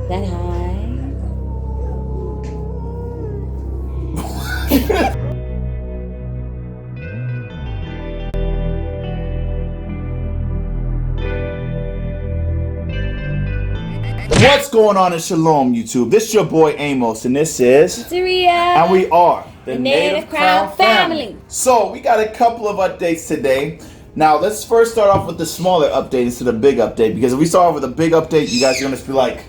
that high. What's going on in Shalom, YouTube? This is your boy Amos, and this is Pizzeria. And we are the Native Crown family. So we got a couple of updates today. Now let's first start off with the smaller update instead of the big update, because if we start off with a big update, you guys are gonna just be like,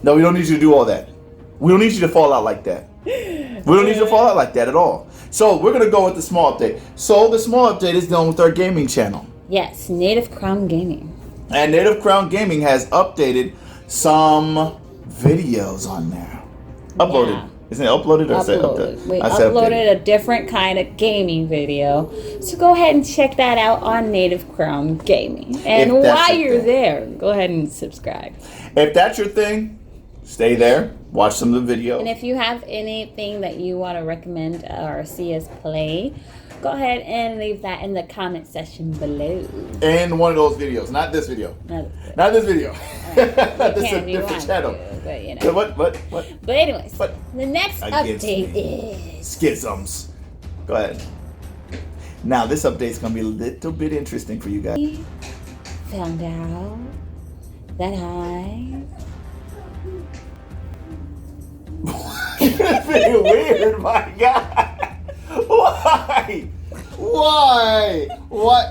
no, we don't need you to do all that. We don't need you to fall out like that. We don't need you to fall out like that at all. So we're gonna go with the small update. So the small update is dealing with our gaming channel. Yes, Native Crown Gaming. And Native Crown Gaming has updated some videos on there. Uploaded. Yeah. Isn't it uploaded or Uploaded. We I said uploaded a different kind of gaming video. So go ahead and check that out on Native Crown Gaming. And while you're there, go ahead and subscribe. If that's your thing, stay there. Watch some of the video. And if you have anything that you want to recommend or see us play, go ahead and leave that in the comment section below. And one of those videos. Not this video. Not this video. This is a different channel. But, you know. What? But anyways, the next update is Schisms. Go ahead. Now this update is going to be a little bit interesting for you guys. We found out that I... It's pretty weird, my God. Why? What?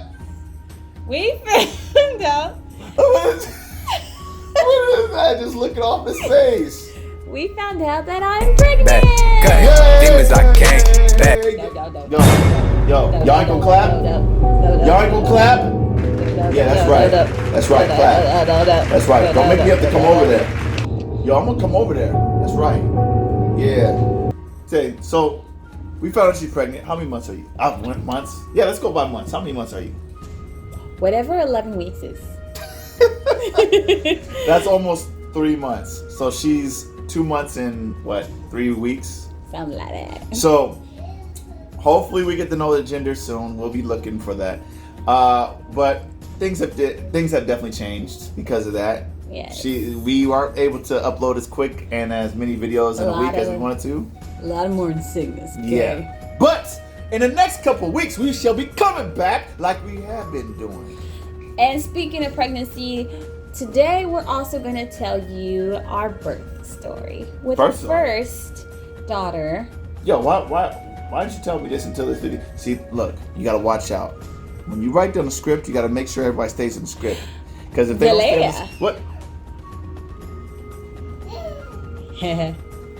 We found out... What is that? Just looking off his face. We found out that I'm pregnant. Demons I can't back. Yo, y'all ain't gonna clap? Y'all ain't gonna clap? Yeah, that's right. That's right, clap. That's right. Don't make me have to come over there. Yo, I'm gonna come over there. That's right. Yeah. Say, so we found out she's pregnant. How many months are you? Months? Yeah, let's go by months. How many months are you? Whatever 11 weeks is. That's almost 3 months. So she's 2 months and 3 weeks? Something like that. So hopefully we get to know the gender soon. We'll be looking for that. But things have definitely changed because of that. Yes. We weren't able to upload as quick and as many videos in a week as we wanted to. A lot of morning sickness. Okay? Yeah. But in the next couple weeks, we shall be coming back like we have been doing. And speaking of pregnancy, today we're also going to tell you our birth story with our first daughter. Yo, why didn't you tell me this until this video? See, look, you got to watch out. When you write down the script, you got to make sure everybody stays in the script. Because if they don't stay in the what?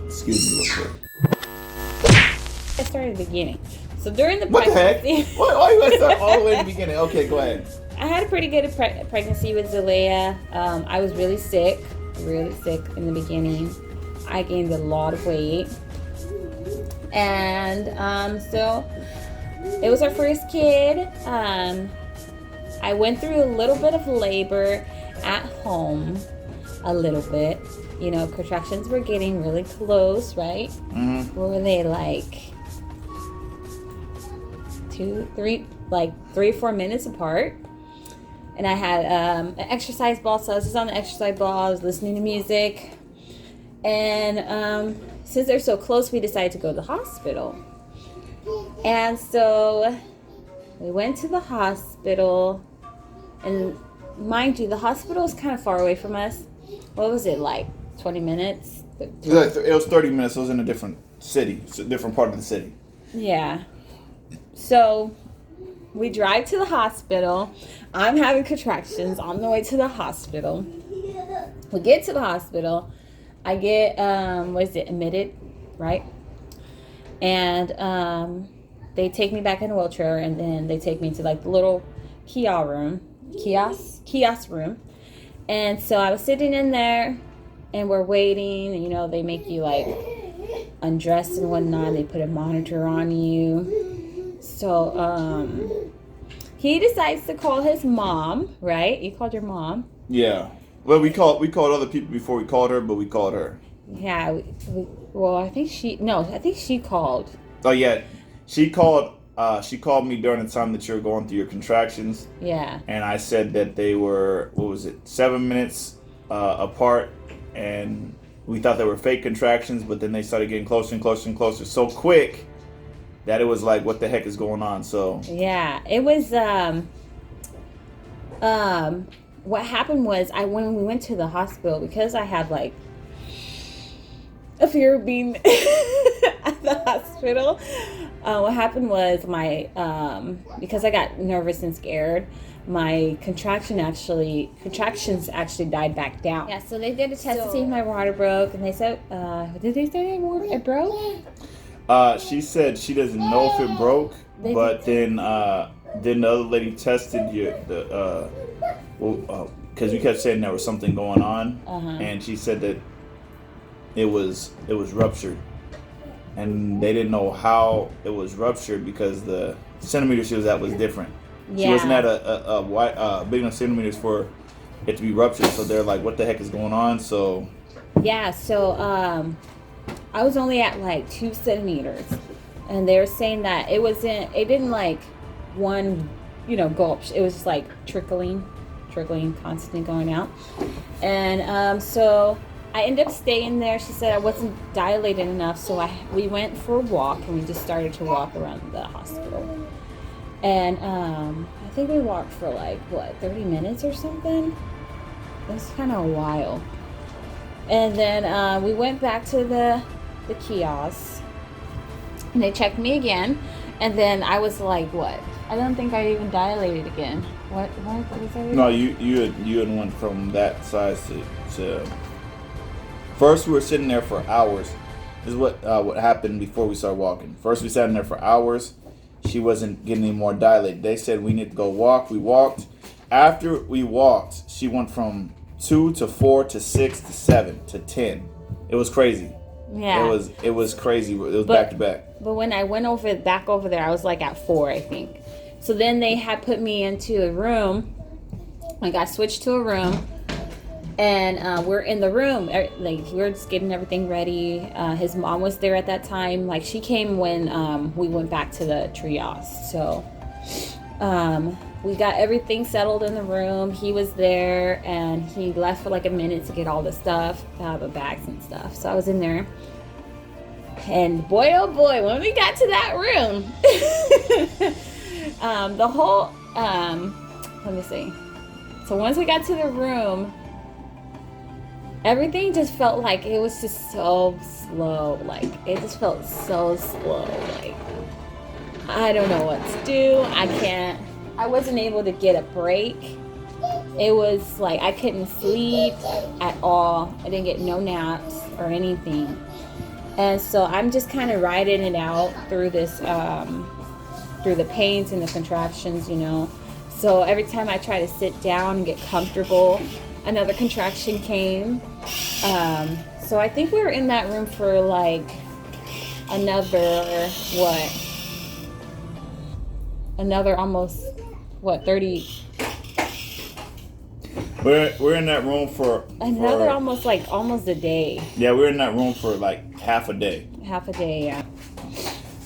Excuse me real quick. Let's start at the beginning. So during the pregnancy... What the heck? Why you gotta start all the way at the beginning? Okay, go ahead. I had a pretty good pregnancy with Zalea. I was really sick in the beginning. I gained a lot of weight. And so it was our first kid. I went through a little bit of labor at home, a little bit. You know, contractions were getting really close, right? Mm-hmm. What were they, like 3 or 4 minutes apart? And I had an exercise ball, so I was just on the exercise ball. I was listening to music. And since they're so close, we decided to go to the hospital. And so we went to the hospital. And mind you, the hospital is kind of far away from us. What was it, like 20 minutes? It was 30 minutes. It was in a different city, a different part of the city. Yeah. So we drive to the hospital. I'm having contractions on the way to the hospital. We get to the hospital. I get, admitted, right? And they take me back in a wheelchair, and then they take me to like the little kiosk room. And so I was sitting in there, and we're waiting. And, you know, they make you like undress and whatnot. They put a monitor on you. So he decides to call his mom, right? You called your mom? Yeah. Well, we called other people before we called her, but we called her. Yeah. I think she called. Oh yeah, she called She called me during the time that you were going through your contractions. Yeah. And I said that they were, 7 minutes apart, and we thought they were fake contractions, but then they started getting closer and closer and closer so quick that it was like, what the heck is going on? So yeah, it was what happened was when we went to the hospital, because I had like a fear of being at the hospital. What happened was because I got nervous and scared, my contractions actually died back down. Yeah, so they did a test to see if my water broke, and they said, did they say it broke? She said she doesn't know if it broke, but then the other lady tested because we kept saying there was something going on, and she said that it was ruptured, and they didn't know how it was ruptured because the centimeter she was at was different. She wasn't at a big enough centimeters for it to be ruptured, so they're like, what the heck is going on? So yeah, so I was only at like 2 centimeters, and they were saying that it didn't like one, gulp. It was just like trickling, constantly going out. And so I ended up staying there. She said I wasn't dilated enough, so we went for a walk, and we just started to walk around the hospital. And I think we walked for like 30 minutes or something. It was kind of a while. And then we went back to the kiosk, and they checked me again. And then I was like, what? I don't think I even dilated again. What was that? No, you had went from that size to. First, we were sitting there for hours. This is what happened before we started walking. First, we sat in there for hours. She wasn't getting any more dilated. They said we need to go walk. We walked. After we walked, she went from 2 to 4 to 6 to 7 to 10. It was crazy. Yeah. It was crazy. It was back to back. But when I went back over there, I was like at 4, I think. So then they had put me into a room. I got switched to a room. And we're in the room, like we're just getting everything ready. His mom was there at that time. Like she came when we went back to the triage. So we got everything settled in the room. He was there, and he left for like a minute to get all the stuff, the bags and stuff. So I was in there, and boy, oh boy, when we got to that room, the whole let me see. So once we got to the room, everything just felt like it was just so slow. Like, it just felt so slow. Like, I don't know what to do. I wasn't able to get a break. It was like I couldn't sleep at all. I didn't get no naps or anything. And so I'm just kind of riding it out through this, through the pains and the contractions, So every time I try to sit down and get comfortable, another contraction came. So I think we were in that room for like another almost 30. We're in that room for almost a day. Yeah, we were in that room for like half a day. Half a day, yeah.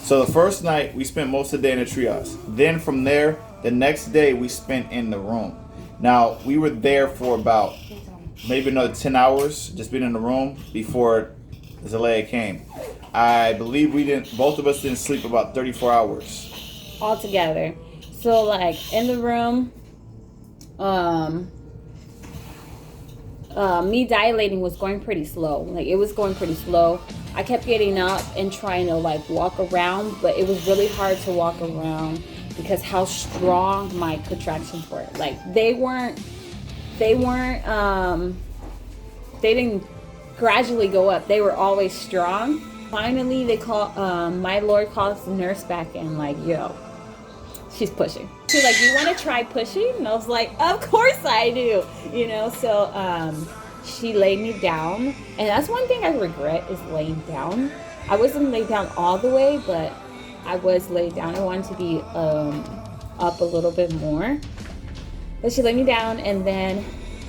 So the first night we spent most of the day in the triage. Then from there, the next day we spent in the room. Now we were there for about maybe another 10 hours, just being in the room before Zalea came. I believe both of us didn't sleep about 34 hours. All together. So like in the room, me dilating was going pretty slow. Like it was going pretty slow. I kept getting up and trying to like walk around, but it was really hard to walk around because how strong my contractions were. Like they didn't gradually go up. They were always strong. Finally, my Lord calls the nurse back in, like, yo, she's pushing. She's like, you want to try pushing? And I was like, of course I do. So she laid me down. And that's one thing I regret is laying down. I wasn't laid down all the way, but I was laid down. I wanted to be up a little bit more. But she laid me down, and then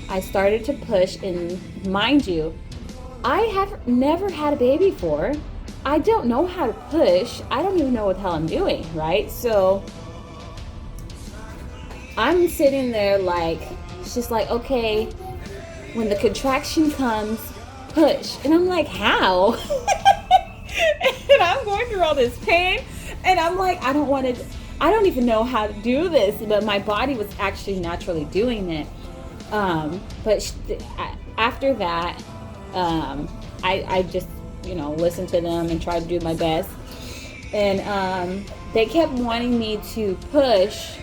I started to push. And mind you, I have never had a baby before. I don't know how to push. I don't even know what the hell I'm doing, right? So I'm sitting there like, she's like, okay, when the contraction comes, push. And I'm like, how? And I'm going through all this pain. And I'm like, I don't even know how to do this. But my body was actually naturally doing it. After that, I just, listened to them and tried to do my best. And they kept wanting me to push,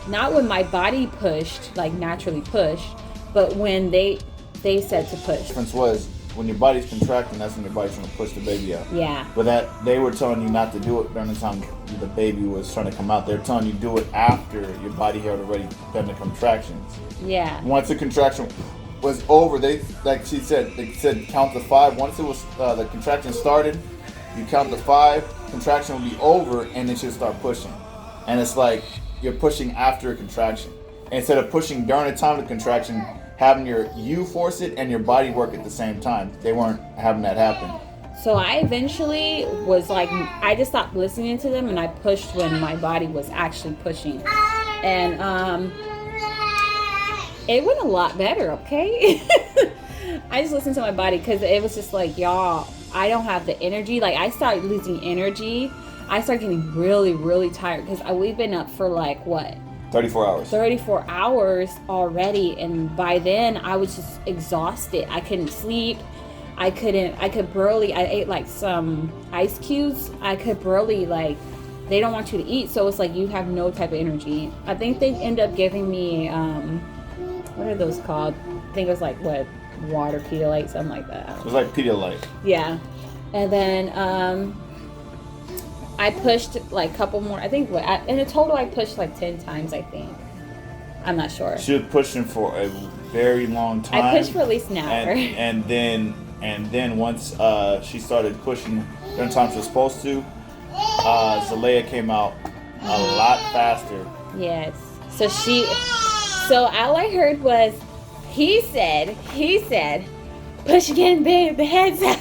not when my body pushed, like naturally pushed, but when they said to push. The difference was when your body's contracting, that's when your body's trying to push the baby out. Yeah. But that they were telling you not to do it during the time the baby was trying to come out. They're telling you do it after your body had already done the contractions. Yeah. Once the contraction was over, they said count to 5. Once it was the contraction started, you count to 5. Contraction will be over, and then she'll start pushing. And it's like you're pushing after a contraction instead of pushing during the time of the contraction. Having you force it and your body work at the same time. They weren't having that happen. So I eventually was like, I just stopped listening to them and I pushed when my body was actually pushing. And it went a lot better, okay? I just listened to my body because it was just like, y'all, I don't have the energy. Like, I started losing energy. I started getting really, really tired because we've been up for like, what? 34 hours. 34 hours already, and by then I was just exhausted. I couldn't sleep. I ate like some ice cubes. I could barely, like, they don't want you to eat, so it's like you have no type of energy. I think they end up giving me, what are those called? I think it was like, what, water Pedialyte, something like that. It was like Pedialyte. Yeah. And then, I pushed like a couple more. I think in a total I pushed like 10 times, I think. I'm not sure. She was pushing for a very long time. I pushed for at least an hour. And then once she started pushing during the time she was supposed to, Zalea came out a lot faster. Yes. So all I heard was he said, push again, babe, the head's out.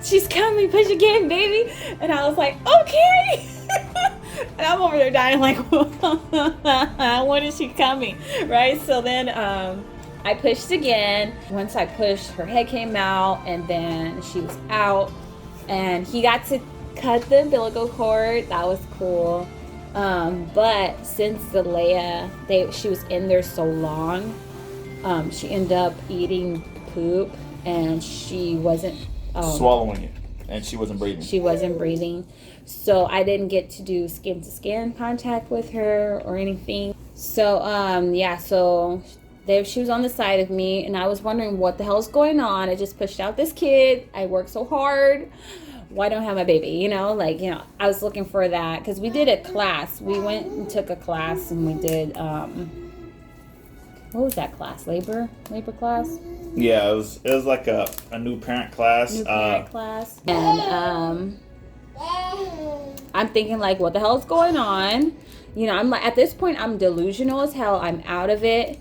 She's coming, push again, baby. And I was like, okay. And I'm over there dying like, when is she coming? Right? So then I pushed again. Once I pushed, her head came out, and then she was out. And he got to cut the umbilical cord. That was cool. But since she was in there so long, she ended up eating poop, and she wasn't swallowing it, and she wasn't breathing. She wasn't breathing. So I didn't get to do skin-to-skin contact with her or anything. So, so she was on the side of me, and I was wondering what the hell's going on. I just pushed out this kid. I worked so hard. Why don't I have my baby? I was looking for that because we did a class. We went and took a class, and we did, what was that class? Labor class? Yeah, it was like a new parent class. And I'm thinking like, what the hell is going on? I'm like, at this point, I'm delusional as hell. I'm out of it.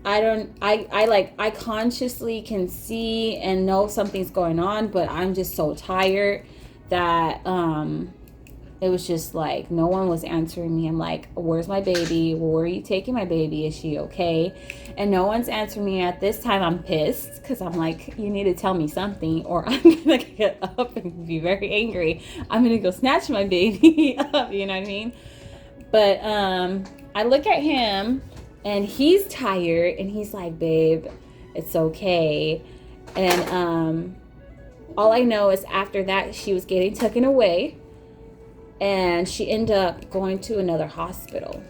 I consciously can see and know something's going on, but I'm just so tired that it was just like no one was answering me. I'm like, where's my baby? Where are you taking my baby? Is she okay? And no one's answering me. At this time, I'm pissed because I'm like, you need to tell me something or I'm gonna get up and be very angry. I'm gonna go snatch my baby up, you know what I mean? But I look at him and he's tired and he's like, babe, it's okay. And all I know is after that, she was getting taken away. And she ended up going to another hospital.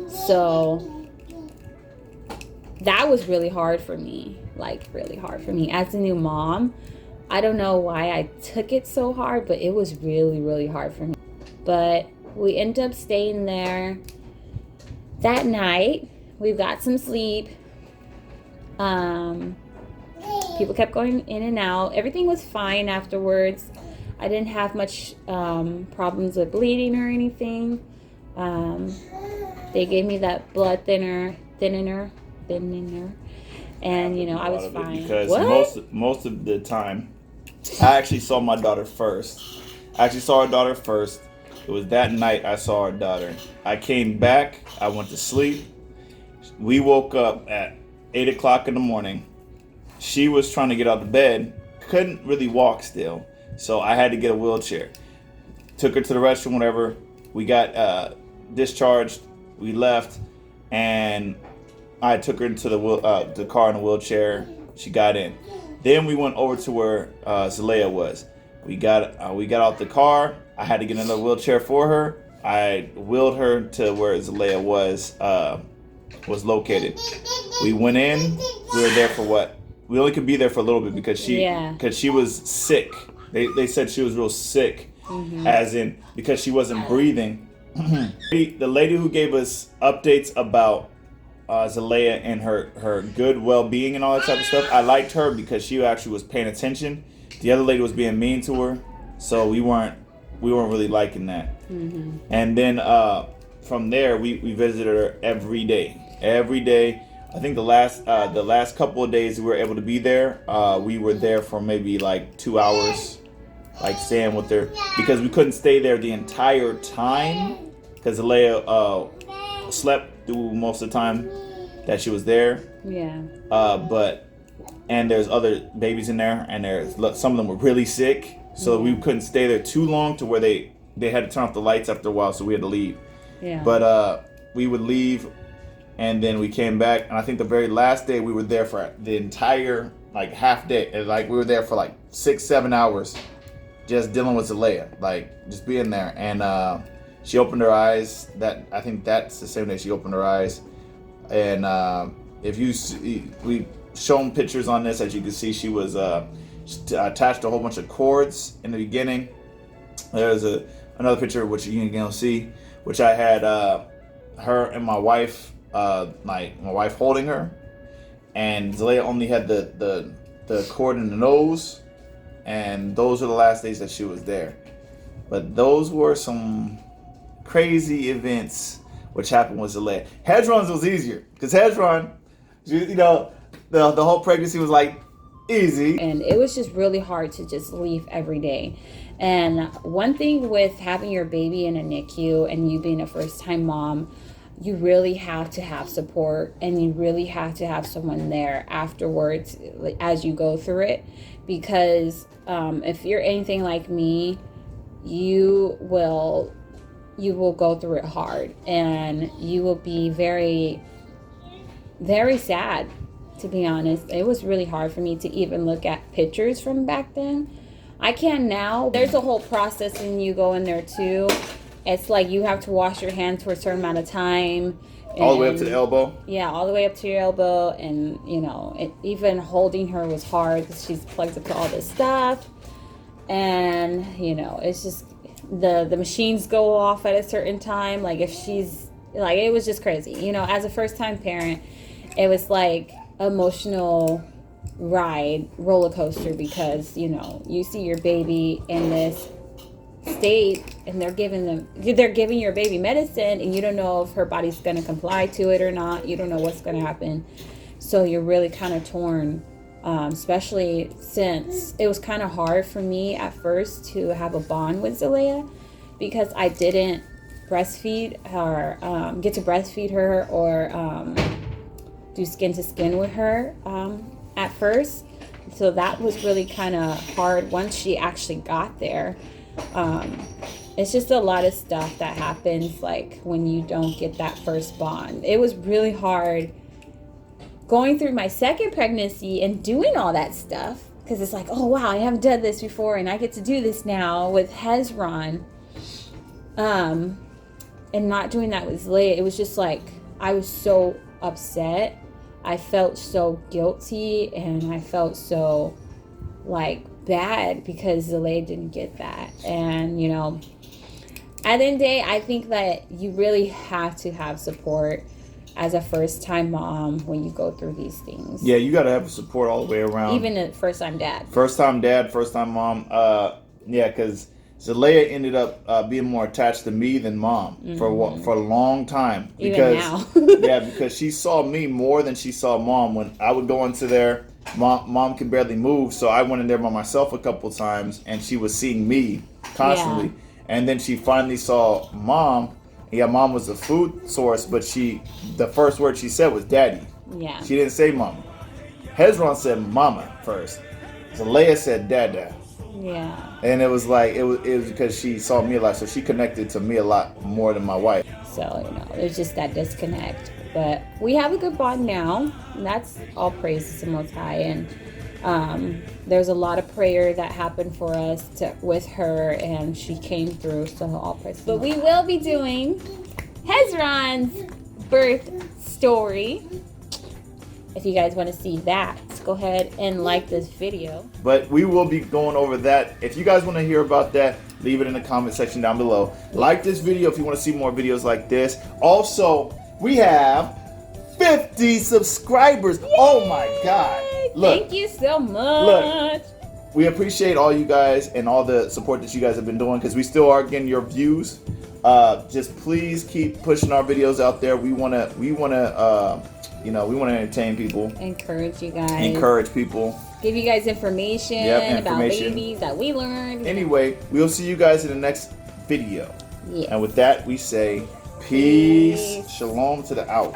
So that was really hard for me. Like, really hard for me. As a new mom, I don't know why I took it so hard, but it was really, really hard for me. But we ended up staying there. That night, we got some sleep. People kept going in and out. Everything was fine afterwards. I didn't have much problems with bleeding or anything. They gave me that blood thinner, and I was fine. Because most of the time, I actually saw my daughter first. It was that night I saw our daughter. I came back. I went to sleep. We woke up at 8 o'clock in the morning. she was trying to get out of bed, couldn't really walk still, so I had to get a wheelchair. Took her to the restroom, whatever. We got discharged. We left, and I took her into the car in a wheelchair. She got in. Then we went over to where Zalea was. We got out the car. I had to get another wheelchair for her. I wheeled her to where Zalea was located. We went in. We were there for what? We only could be there for a little bit because she was sick. They said she was real sick, as in because she wasn't breathing. The lady who gave us updates about Zalea and her good well-being and all that type of stuff, I liked her because she actually was paying attention. The other lady was being mean to her, so we weren't really liking that. And then from there, we visited her every day. I think the last couple of days we were able to be there, we were there for maybe like 2 hours, like staying with her, because we couldn't stay there the entire time because Zalea slept through most of the time that she was there. And there's other babies in there, and some of them were really sick, so we couldn't stay there too long to where they had to turn off the lights after a while, so we had to leave. But we would leave, and then we came back, and I think the very last day we were there for the entire like half day, and like we were there for like 6-7 hours just dealing with Zalea, like just being there. And she opened her eyes. I think that's the same day she opened her eyes. And if you see, we shown pictures on this, as you can see, she was attached to a whole bunch of cords in the beginning. There's another picture which you can see, which I had her and my wife, my wife holding her, and Zalea only had the cord in the nose, and those were the last days that she was there. But those were some crazy events which happened with Zalea. Hezron's was easier because Hezron, you know, the whole pregnancy was like easy, and it was just really hard to just leave every day. And one thing with having your baby in a NICU and you being a first-time mom, you really have to have support, and you really have to have someone there afterwards as you go through it, because if you're anything like me, you will go through it hard, and you will be very, very sad. To be honest, it was really hard for me to even look at pictures from back then. I can now. There's a whole process when you go in there too. It's like you have to wash your hands for a certain amount of time. All the way up to the elbow? Yeah, all the way up to your elbow. And, you know, even holding her was hard because she's plugged up to all this stuff. And, you know, it's just the machines go off at a certain time. Like if she's, like, it was just crazy. You know, as a first-time parent, it was like emotional roller coaster, because, you know, you see your baby in this state and they're giving your baby medicine, and you don't know if her body's going to comply to it or not. You don't know what's going to happen, so you're really kind of torn, especially since it was kind of hard for me at first to have a bond with Zalea, because I didn't breastfeed her, get to breastfeed her or do skin to skin with her at first. So that was really kind of hard once she actually got there. It's just a lot of stuff that happens, like when you don't get that first bond. It was really hard going through my second pregnancy and doing all that stuff, because it's like, oh wow, I haven't done this before and I get to do this now with Hezron. And not doing that with Zalea, it was just like, I was so upset. I felt so guilty, and I felt so like bad because Zalea didn't get that. And, you know, at the end of the day, I think that you really have to have support as a first-time mom when you go through these things. Yeah, you got to have support all the way around. Even a first-time dad. First-time dad, first-time mom. Yeah, because Zalea ended up being more attached to me than mom for a long time. Because, even now. Yeah, because she saw me more than she saw mom. When I would go into there, mom could barely move, so I went in there by myself a couple times, and she was seeing me constantly. Yeah. And then she finally saw mom. Yeah, mom was the food source, but the first word she said was daddy. Yeah. She didn't say mama. Hezron said mama first. So Leia said dada. Yeah. And it was like it was because she saw me a lot, so she connected to me a lot more than my wife. So, there's just that disconnect. But we have a good bond now, and that's all praise to the Most High. And there's a lot of prayer that happened for us with her, and she came through, so all praise. But we will be doing Hezron's birth story. If you guys want to see that, go ahead and like this video. But we will be going over that. If you guys want to hear about that, leave it in the comment section down below. Like this video if you want to see more videos like this. Also, we have 50 subscribers. Yay! Oh my God. Look, thank you so much. Look, we appreciate all you guys and all the support that you guys have been doing, because we still are getting your views. Just please keep pushing our videos out there. We want to entertain people. Encourage you guys. Encourage people. Give you guys information about babies that we learned. Anyway, we'll see you guys in the next video. Yes. And with that, we say peace. Shalom to the out.